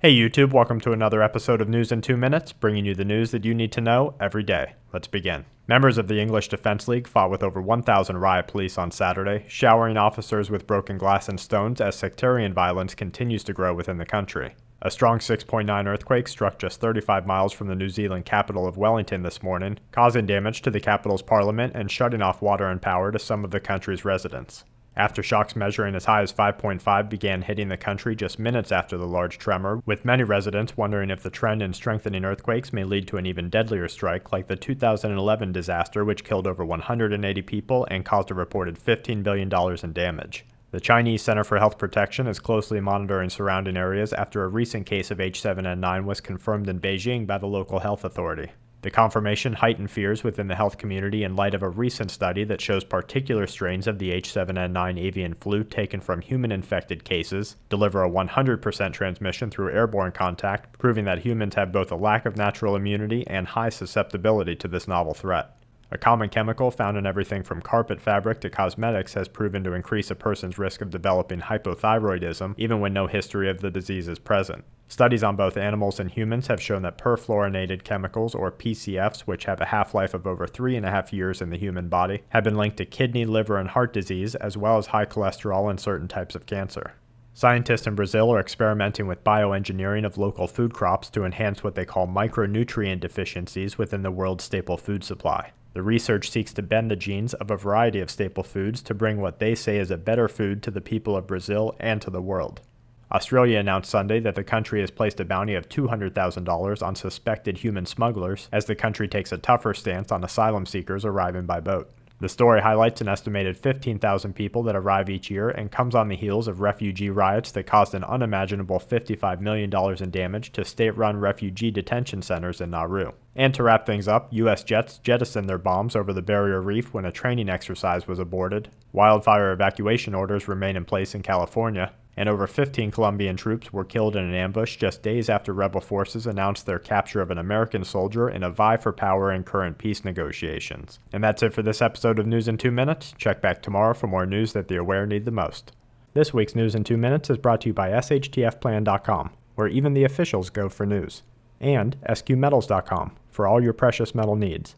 Hey YouTube, welcome to another episode of News in 2 Minutes, bringing you the news that you need to know every day. Let's begin. Members of the English Defence League fought with over 1,000 riot police on Saturday, showering officers with broken glass and stones as sectarian violence continues to grow within the country. A strong 6.9 earthquake struck just 35 miles from the New Zealand capital of Wellington this morning, causing damage to the capital's parliament and shutting off water and power to some of the country's residents. Aftershocks measuring as high as 5.5 began hitting the country just minutes after the large tremor, with many residents wondering if the trend in strengthening earthquakes may lead to an even deadlier strike like the 2011 disaster, which killed over 180 people and caused a reported $15 billion in damage. The Chinese Center for Health Protection is closely monitoring surrounding areas after a recent case of H7N9 was confirmed in Beijing by the local health authority. The confirmation heightened fears within the health community in light of a recent study that shows particular strains of the H7N9 avian flu taken from human-infected cases deliver a 100% transmission through airborne contact, proving that humans have both a lack of natural immunity and high susceptibility to this novel threat. A common chemical found in everything from carpet fabric to cosmetics has proven to increase a person's risk of developing hypothyroidism, even when no history of the disease is present. Studies on both animals and humans have shown that perfluorinated chemicals, or PCFs, which have a half-life of over 3.5 years in the human body, have been linked to kidney, liver, and heart disease, as well as high cholesterol and certain types of cancer. Scientists in Brazil are experimenting with bioengineering of local food crops to enhance what they call micronutrient deficiencies within the world's staple food supply. The research seeks to bend the genes of a variety of staple foods to bring what they say is a better food to the people of Brazil and to the world. Australia announced Sunday that the country has placed a bounty of $200,000 on suspected human smugglers as the country takes a tougher stance on asylum seekers arriving by boat. The story highlights an estimated 15,000 people that arrive each year and comes on the heels of refugee riots that caused an unimaginable $55 million in damage to state-run refugee detention centers in Nauru. And to wrap things up, U.S. jets jettisoned their bombs over the Barrier Reef when a training exercise was aborted. Wildfire evacuation orders remain in place in California. And over 15 Colombian troops were killed in an ambush just days after rebel forces announced their capture of an American soldier in a vie for power in current peace negotiations. And that's it for this episode of News in 2 Minutes. Check back tomorrow for more news that the aware need the most. This week's News in 2 Minutes is brought to you by SHTFplan.com, where even the officials go for news, and SQmetals.com for all your precious metal needs.